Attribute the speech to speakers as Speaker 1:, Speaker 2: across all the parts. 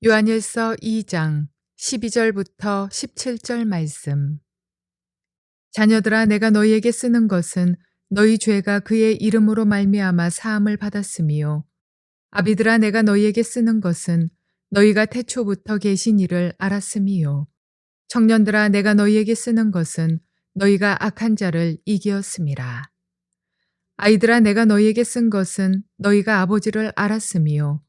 Speaker 1: 요한일서 2장 12절부터 17절 말씀. 자녀들아, 내가 너희에게 쓰는 것은 너희 죄가 그의 이름으로 말미암아 사함을 받았으며, 아비들아, 내가 너희에게 쓰는 것은 너희가 태초부터 계신 이를 알았음이요, 청년들아, 내가 너희에게 쓰는 것은 너희가 악한 자를 이기었음이라. 아이들아, 내가 너희에게 쓴 것은 너희가 아버지를 알았으며,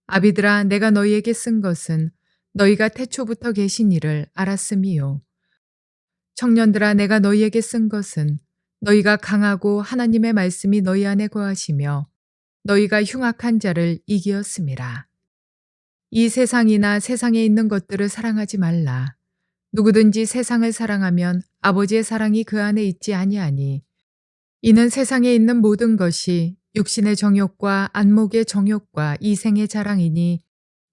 Speaker 1: 아비들아, 내가 너희에게 쓴 것은 너희가 태초부터 계신 이를 알았음이요, 청년들아, 내가 너희에게 쓴 것은 너희가 강하고 하나님의 말씀이 너희 안에 거하시며 너희가 흉악한 자를 이기었음이라. 이 세상이나 세상에 있는 것들을 사랑하지 말라. 누구든지 세상을 사랑하면 아버지의 사랑이 그 안에 있지 아니하니, 이는 세상에 있는 모든 것이 육신의 정욕과 안목의 정욕과 이생의 자랑이니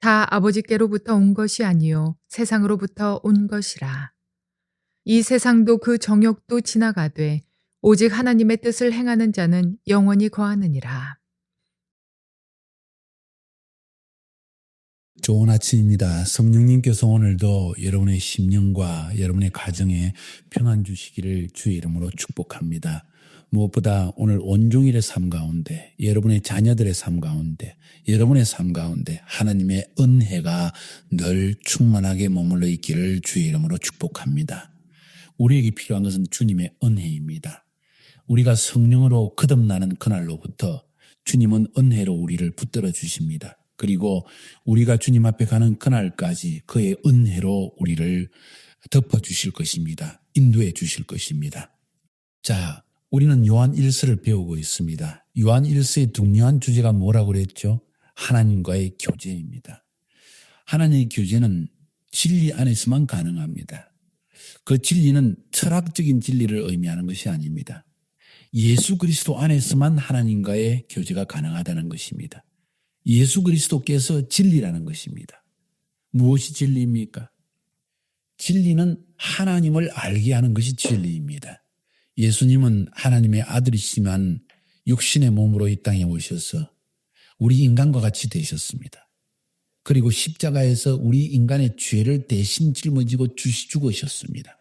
Speaker 1: 다 아버지께로부터 온 것이 아니요 세상으로부터 온 것이라. 이 세상도 그 정욕도 지나가되 오직 하나님의 뜻을 행하는 자는 영원히 거하느니라.
Speaker 2: 좋은 아침입니다. 성령님께서 오늘도 여러분의 심령과 여러분의 가정에 평안 주시기를 주의 이름으로 축복합니다. 무엇보다 오늘 온종일의 삶 가운데, 여러분의 자녀들의 삶 가운데, 여러분의 삶 가운데 하나님의 은혜가 늘 충만하게 머물러 있기를 주의 이름으로 축복합니다. 우리에게 필요한 것은 주님의 은혜입니다. 우리가 성령으로 거듭나는 그날로부터 주님은 은혜로 우리를 붙들어 주십니다. 그리고 우리가 주님 앞에 가는 그날까지 그의 은혜로 우리를 덮어주실 것입니다. 인도해 주실 것입니다. 자, 우리는 요한 1서를 배우고 있습니다. 요한 1서의 중요한 주제가 뭐라고 그랬죠? 하나님과의 교제입니다. 하나님의 교제는 진리 안에서만 가능합니다. 그 진리는 철학적인 진리를 의미하는 것이 아닙니다. 예수 그리스도 안에서만 하나님과의 교제가 가능하다는 것입니다. 예수 그리스도께서 진리라는 것입니다. 무엇이 진리입니까? 진리는 하나님을 알게 하는 것이 진리입니다. 예수님은 하나님의 아들이시지만 육신의 몸으로 이 땅에 오셔서 우리 인간과 같이 되셨습니다. 그리고 십자가에서 우리 인간의 죄를 대신 짊어지고 죽으셨습니다.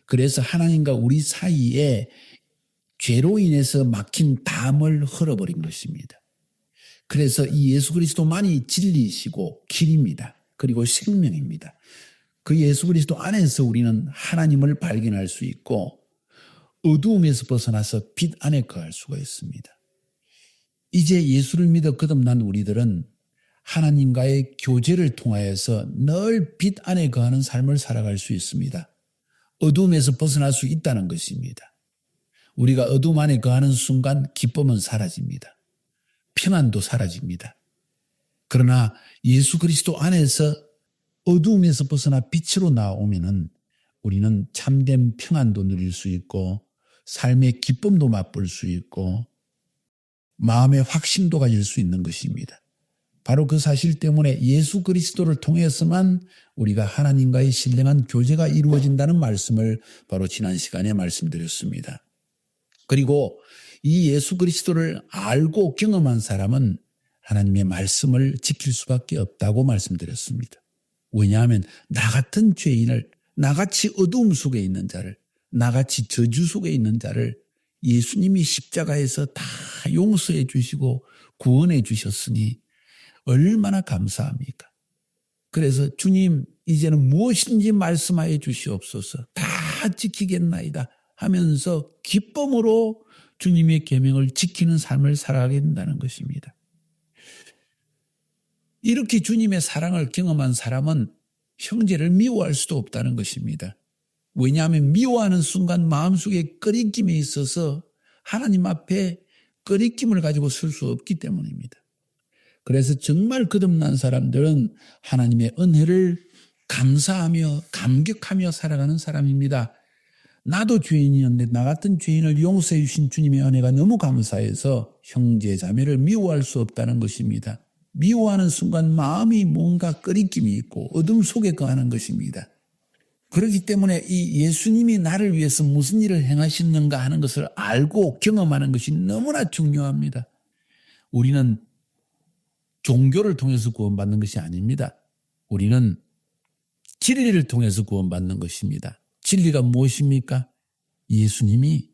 Speaker 2: 그래서 하나님과 우리 사이에 죄로 인해서 막힌 담을 흘러버린 것입니다. 그래서 이 예수 그리스도만이 진리이시고 길입니다. 그리고 생명입니다. 그 예수 그리스도 안에서 우리는 하나님을 발견할 수 있고 어두움에서 벗어나서 빛 안에 거할 수가 있습니다. 이제 예수를 믿어 거듭난 우리들은 하나님과의 교제를 통하여서 늘 빛 안에 거하는 삶을 살아갈 수 있습니다. 어두움에서 벗어날 수 있다는 것입니다. 우리가 어두움 안에 거하는 순간 기쁨은 사라집니다. 평안도 사라집니다. 그러나 예수 그리스도 안에서 어두움에서 벗어나 빛으로 나오면은 우리는 참된 평안도 누릴 수 있고 삶의 기쁨도 맛볼 수 있고 마음의 확신도 가질 수 있는 것입니다. 바로 그 사실 때문에 예수 그리스도를 통해서만 우리가 하나님과의 신령한 교제가 이루어진다는 말씀을 바로 지난 시간에 말씀드렸습니다. 그리고 이 예수 그리스도를 알고 경험한 사람은 하나님의 말씀을 지킬 수밖에 없다고 말씀드렸습니다. 왜냐하면 나 같은 죄인을, 나같이 어두움 속에 있는 자를, 나같이 저주 속에 있는 자를 예수님이 십자가에서 다 용서해 주시고 구원해 주셨으니 얼마나 감사합니까? 그래서 주님, 이제는 무엇인지 말씀하여 주시옵소서, 다 지키겠나이다 하면서 기쁨으로 주님의 계명을 지키는 삶을 살아가게 된다는 것입니다. 이렇게 주님의 사랑을 경험한 사람은 형제를 미워할 수도 없다는 것입니다. 왜냐하면 미워하는 순간 마음속에 꺼리낌이 있어서 하나님 앞에 꺼리낌을 가지고 설 수 없기 때문입니다. 그래서 정말 거듭난 사람들은 하나님의 은혜를 감사하며 감격하며 살아가는 사람입니다. 나도 죄인이었는데 나 같은 죄인을 용서해 주신 주님의 은혜가 너무 감사해서 형제 자매를 미워할 수 없다는 것입니다. 미워하는 순간 마음이 뭔가 꺼리낌이 있고 어둠 속에 거하는 것입니다. 그렇기 때문에 이 예수님이 나를 위해서 무슨 일을 행하셨는가 하는 것을 알고 경험하는 것이 너무나 중요합니다. 우리는 종교를 통해서 구원받는 것이 아닙니다. 우리는 진리를 통해서 구원받는 것입니다. 진리가 무엇입니까? 예수님이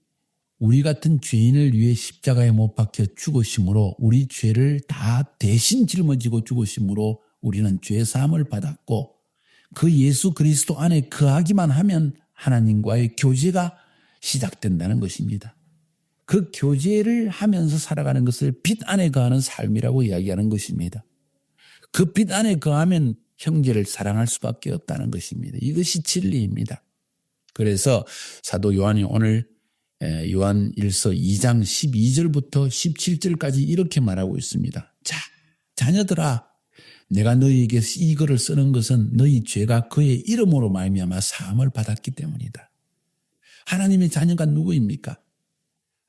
Speaker 2: 우리 같은 죄인을 위해 십자가에 못 박혀 죽으심으로 우리 죄를 다 대신 짊어지고 죽으심으로 우리는 죄 사함을 받았고 그 예수 그리스도 안에 거하기만 하면 하나님과의 교제가 시작된다는 것입니다. 그 교제를 하면서 살아가는 것을 빛 안에 거하는 삶이라고 이야기하는 것입니다. 그 빛 안에 거하면 형제를 사랑할 수밖에 없다는 것입니다. 이것이 진리입니다. 그래서 사도 요한이 오늘 요한 1서 2장 12절부터 17절까지 이렇게 말하고 있습니다. 자, 자녀들아, 내가 너희에게 이 글을 쓰는 것은 너희 죄가 그의 이름으로 말미암아 사함을 받았기 때문이다. 하나님의 자녀가 누구입니까?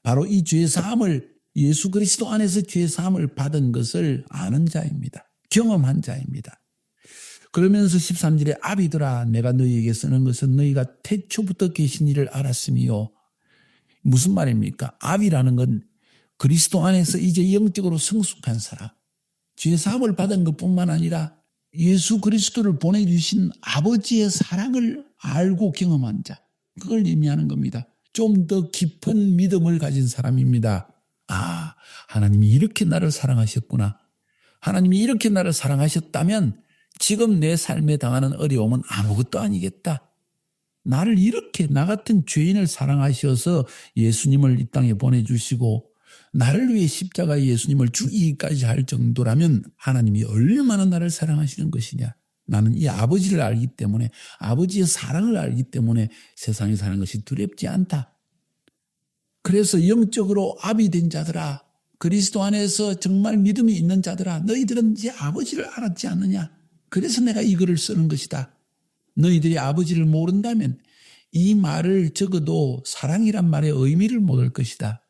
Speaker 2: 바로 이 죄 사함을 예수 그리스도 안에서 죄 사함을 받은 것을 아는 자입니다. 경험한 자입니다. 그러면서 13절에 아비들아 내가 너희에게 쓰는 것은 너희가 태초부터 계신 이를 알았으며 무슨 말입니까? 아비라는 건 그리스도 안에서 이제 영적으로 성숙한 사람. 죄 사함을 받은 것뿐만 아니라 예수 그리스도를 보내주신 아버지의 사랑을 알고 경험한 자. 그걸 의미하는 겁니다. 좀 더 깊은 믿음을 가진 사람입니다. 아, 하나님이 이렇게 나를 사랑하셨구나. 하나님이 이렇게 나를 사랑하셨다면 지금 내 삶에 당하는 어려움은 아무것도 아니겠다. 나를 이렇게 나 같은 죄인을 사랑하셔서 예수님을 이 땅에 보내주시고 나를 위해 십자가에 예수님을 죽이기까지 할 정도라면 하나님이 얼마나 나를 사랑하시는 것이냐. 나는 이 아버지를 알기 때문에 아버지의 사랑을 알기 때문에 세상에 사는 것이 두렵지 않다. 그래서 영적으로 아비된 자들아 그리스도 안에서 정말 믿음이 있는 자들아 너희들은 이제 아버지를 알았지 않느냐. 그래서 내가 이 글을 쓰는 것이다. 너희들이 아버지를 모른다면 이 말을 적어도 사랑이란 말의 의미를 모를 것이다.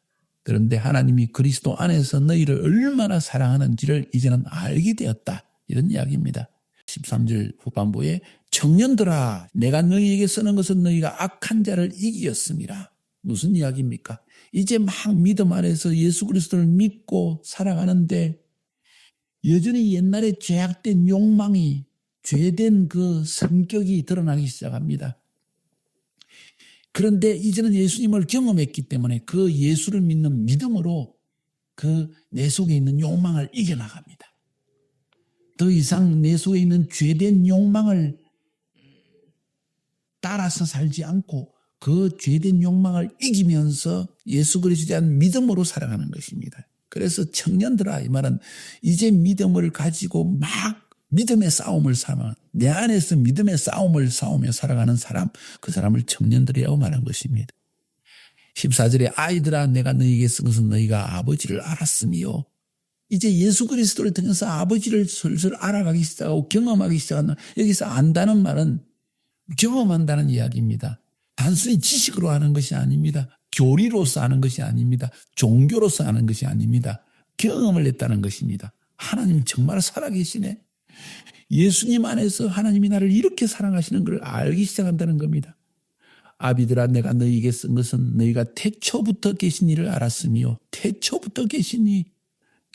Speaker 2: 그런데 하나님이 그리스도 안에서 너희를 얼마나 사랑하는지를 이제는 알게 되었다. 이런 이야기입니다. 13절 후반부에 청년들아 내가 너희에게 쓰는 것은 너희가 악한 자를 이기었음이라. 무슨 이야기입니까? 이제 막 믿음 안에서 예수 그리스도를 믿고 살아가는데 여전히 옛날에 죄악된 욕망이 죄된 그 성격이 드러나기 시작합니다. 그런데 이제는 예수님을 경험했기 때문에 그 예수를 믿는 믿음으로 그 내 속에 있는 욕망을 이겨나갑니다. 더 이상 내 속에 있는 죄된 욕망을 따라서 살지 않고 그 죄된 욕망을 이기면서 예수 그리스도에 대한 믿음으로 살아가는 것입니다. 그래서 청년들아 이 말은 이제 믿음을 가지고 막 믿음의 싸움을 삼아 내 안에서 믿음의 싸움을 싸우며 살아가는 사람 그 사람을 청년들이라고 말한 것입니다. 14절에 아이들아 내가 너희에게 쓴 것은 너희가 아버지를 알았으며 이제 예수 그리스도를 통해서 아버지를 슬슬 알아가기 시작하고 경험하기 시작한다. 여기서 안다는 말은 경험한다는 이야기입니다. 단순히 지식으로 하는 것이 아닙니다. 교리로서 하는 것이 아닙니다. 종교로서 하는 것이 아닙니다. 경험을 했다는 것입니다. 하나님 정말 살아계시네. 예수님 안에서 하나님이 나를 이렇게 사랑하시는 걸 알기 시작한다는 겁니다. 아비들아 내가 너희에게 쓴 것은 너희가 태초부터 계신 이를 알았으며 태초부터 계신 이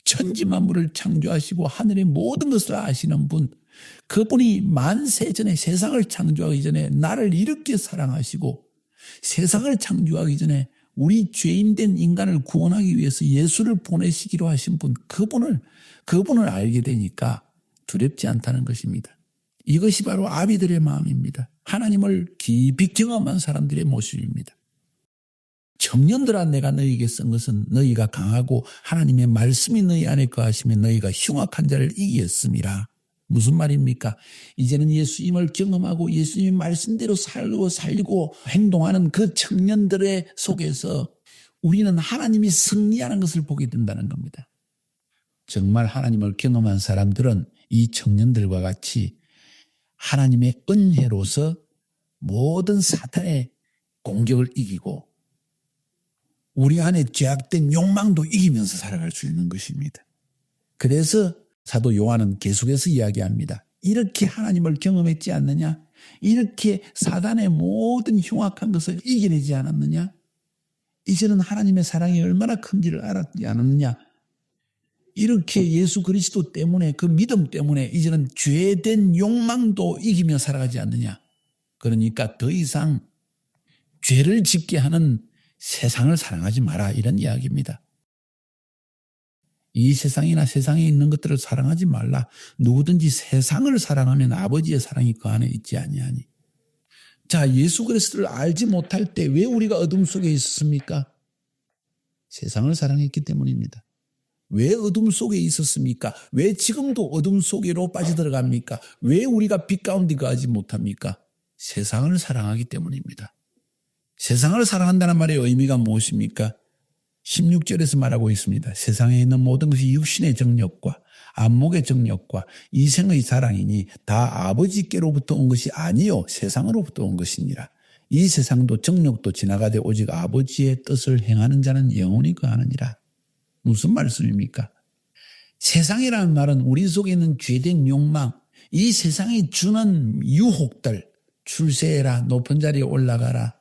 Speaker 2: 천지 만물을 창조하시고 하늘의 모든 것을 아시는 분 그분이 만세 전에 세상을 창조하기 전에 나를 이렇게 사랑하시고 세상을 창조하기 전에 우리 죄인된 인간을 구원하기 위해서 예수를 보내시기로 하신 분 그분을 알게 되니까 두렵지 않다는 것입니다. 이것이 바로 아비들의 마음입니다. 하나님을 깊이 경험한 사람들의 모습입니다. 청년들아 내가 너희에게 쓴 것은 너희가 강하고 하나님의 말씀이 너희 안에 거하시면 너희가 흉악한 자를 이기었음이라. 무슨 말입니까? 이제는 예수님을 경험하고 예수님의 말씀대로 살고 행동하는 그 청년들의 속에서 우리는 하나님이 승리하는 것을 보게 된다는 겁니다. 정말 하나님을 경험한 사람들은 이 청년들과 같이 하나님의 은혜로서 모든 사탄의 공격을 이기고 우리 안에 죄악된 욕망도 이기면서 살아갈 수 있는 것입니다. 그래서 사도 요한은 계속해서 이야기합니다. 이렇게 하나님을 경험했지 않느냐? 이렇게 사단의 모든 흉악한 것을 이겨내지 않았느냐? 이제는 하나님의 사랑이 얼마나 큰지를 알았지 않았느냐? 이렇게 예수 그리스도 때문에 그 믿음 때문에 이제는 죄된 욕망도 이기며 살아가지 않느냐. 그러니까 더 이상 죄를 짓게 하는 세상을 사랑하지 마라 이런 이야기입니다. 이 세상이나 세상에 있는 것들을 사랑하지 말라. 누구든지 세상을 사랑하면 아버지의 사랑이 그 안에 있지 아니하니. 자, 예수 그리스도를 알지 못할 때 왜 우리가 어둠 속에 있었습니까? 세상을 사랑했기 때문입니다. 왜 어둠 속에 있었습니까? 왜 지금도 어둠 속으로 빠져들어갑니까? 왜 우리가 빛 가운데 거하지 못합니까? 세상을 사랑하기 때문입니다. 세상을 사랑한다는 말의 의미가 무엇입니까? 16절에서 말하고 있습니다. 세상에 있는 모든 것이 육신의 정욕과 안목의 정욕과 이생의 사랑이니 다 아버지께로부터 온 것이 아니요 세상으로부터 온 것이니라. 이 세상도 정욕도 지나가되 오직 아버지의 뜻을 행하는 자는 영원히 거하느니라. 무슨 말씀입니까? 세상이라는 말은 우리 속에 있는 죄된 욕망, 이 세상이 주는 유혹들, 출세해라, 높은 자리에 올라가라,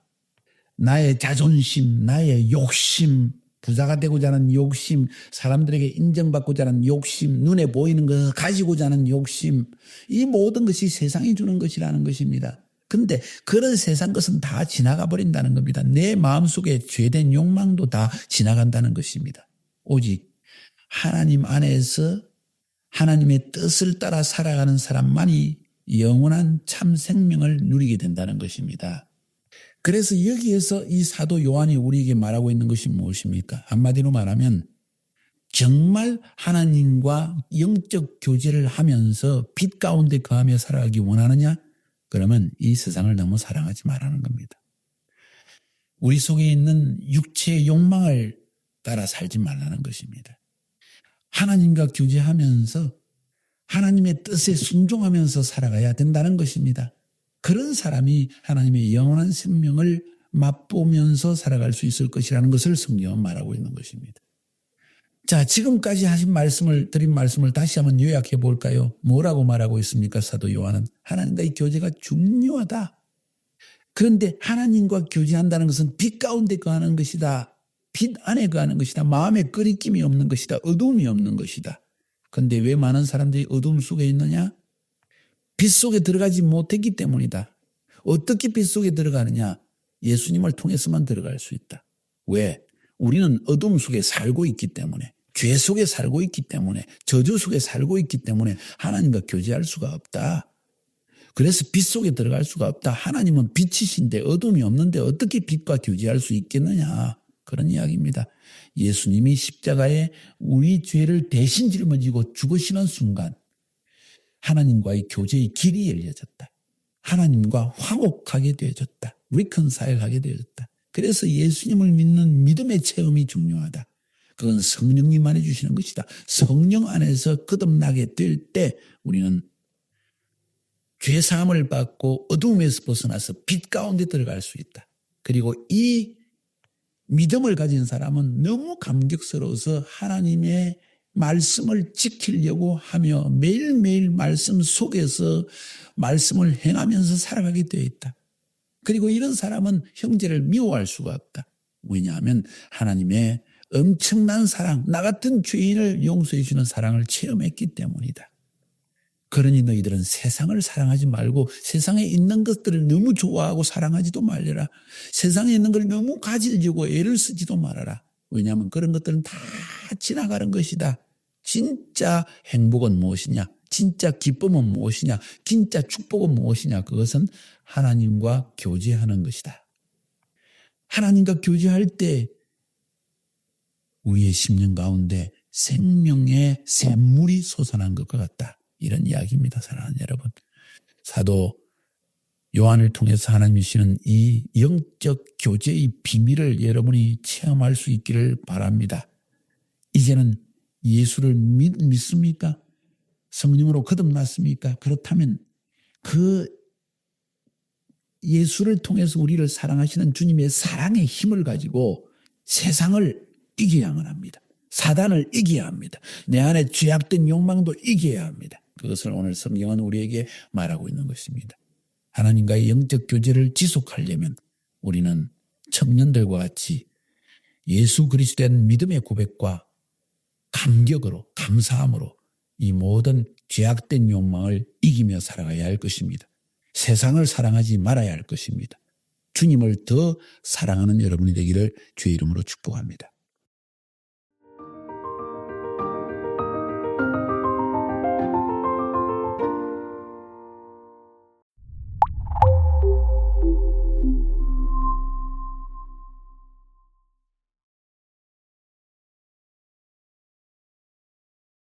Speaker 2: 나의 자존심, 나의 욕심, 부자가 되고자 하는 욕심, 사람들에게 인정받고자 하는 욕심, 눈에 보이는 것을 가지고자 하는 욕심, 이 모든 것이 세상이 주는 것이라는 것입니다. 근데 그런 세상 것은 다 지나가 버린다는 겁니다. 내 마음속에 죄된 욕망도 다 지나간다는 것입니다. 오직 하나님 안에서 하나님의 뜻을 따라 살아가는 사람만이 영원한 참 생명을 누리게 된다는 것입니다. 그래서 여기에서 이 사도 요한이 우리에게 말하고 있는 것이 무엇입니까? 한마디로 말하면 정말 하나님과 영적 교제를 하면서 빛 가운데 거하며 살아가기 원하느냐? 그러면 이 세상을 너무 사랑하지 말라는 겁니다. 우리 속에 있는 육체의 욕망을 따라 살지 말라는 것입니다. 하나님과 교제하면서 하나님의 뜻에 순종하면서 살아가야 된다는 것입니다. 그런 사람이 하나님의 영원한 생명을 맛보면서 살아갈 수 있을 것이라는 것을 성경은 말하고 있는 것입니다. 자, 지금까지 드린 말씀을 다시 한번 요약해 볼까요? 뭐라고 말하고 있습니까? 사도 요한은 하나님과의 교제가 중요하다. 그런데 하나님과 교제한다는 것은 빛 가운데 거하는 것이다. 빛 안에 거하는 것이다. 마음에 끄리낌이 없는 것이다. 어두움이 없는 것이다. 그런데 왜 많은 사람들이 어두움 속에 있느냐? 빛 속에 들어가지 못했기 때문이다. 어떻게 빛 속에 들어가느냐? 예수님을 통해서만 들어갈 수 있다. 왜? 우리는 어둠 속에 살고 있기 때문에, 죄 속에 살고 있기 때문에, 저주 속에 살고 있기 때문에 하나님과 교제할 수가 없다. 그래서 빛 속에 들어갈 수가 없다. 하나님은 빛이신데 어둠이 없는데 어떻게 빛과 교제할 수 있겠느냐. 그런 이야기입니다. 예수님이 십자가에 우리 죄를 대신 짊어지고 죽으시는 순간 하나님과의 교제의 길이 열려졌다. 하나님과 화목하게 되어졌다. reconcile하게 되어졌다. 그래서 예수님을 믿는 믿음의 체험이 중요하다. 그건 성령님만 해주시는 것이다. 성령 안에서 거듭나게 될 때 우리는 죄사함을 받고 어두움에서 벗어나서 빛 가운데 들어갈 수 있다. 그리고 이 믿음을 가진 사람은 너무 감격스러워서 하나님의 말씀을 지키려고 하며 매일매일 말씀 속에서 말씀을 행하면서 살아가게 되어 있다. 그리고 이런 사람은 형제를 미워할 수가 없다. 왜냐하면 하나님의 엄청난 사랑, 나 같은 죄인을 용서해 주는 사랑을 체험했기 때문이다. 그러니 너희들은 세상을 사랑하지 말고 세상에 있는 것들을 너무 좋아하고 사랑하지도 말려라. 세상에 있는 걸 너무 가지려고 애를 쓰지도 말아라. 왜냐하면 그런 것들은 다 지나가는 것이다. 진짜 행복은 무엇이냐? 진짜 기쁨은 무엇이냐? 진짜 축복은 무엇이냐? 그것은 하나님과 교제하는 것이다. 하나님과 교제할 때 우리의 심령 가운데 생명의 샘물이 솟아난 것과 같다. 이런 이야기입니다. 사랑하는 여러분. 사도 요한을 통해서 하나님이 주시는 이 영적 교제의 비밀을 여러분이 체험할 수 있기를 바랍니다. 이제는 예수를 믿습니까? 성령으로 거듭났습니까? 그렇다면 그 예수를 통해서 우리를 사랑하시는 주님의 사랑의 힘을 가지고 세상을 이겨야만 합니다. 사단을 이겨야 합니다. 내 안에 죄악된 욕망도 이겨야 합니다. 그것을 오늘 성경은 우리에게 말하고 있는 것입니다. 하나님과의 영적 교제를 지속하려면 우리는 청년들과 같이 예수 그리스도에 대한 믿음의 고백과 감격으로 감사함으로 이 모든 죄악된 욕망을 이기며 살아가야 할 것입니다. 세상을 사랑하지 말아야 할 것입니다. 주님을 더 사랑하는 여러분이 되기를 주의 이름으로 축복합니다.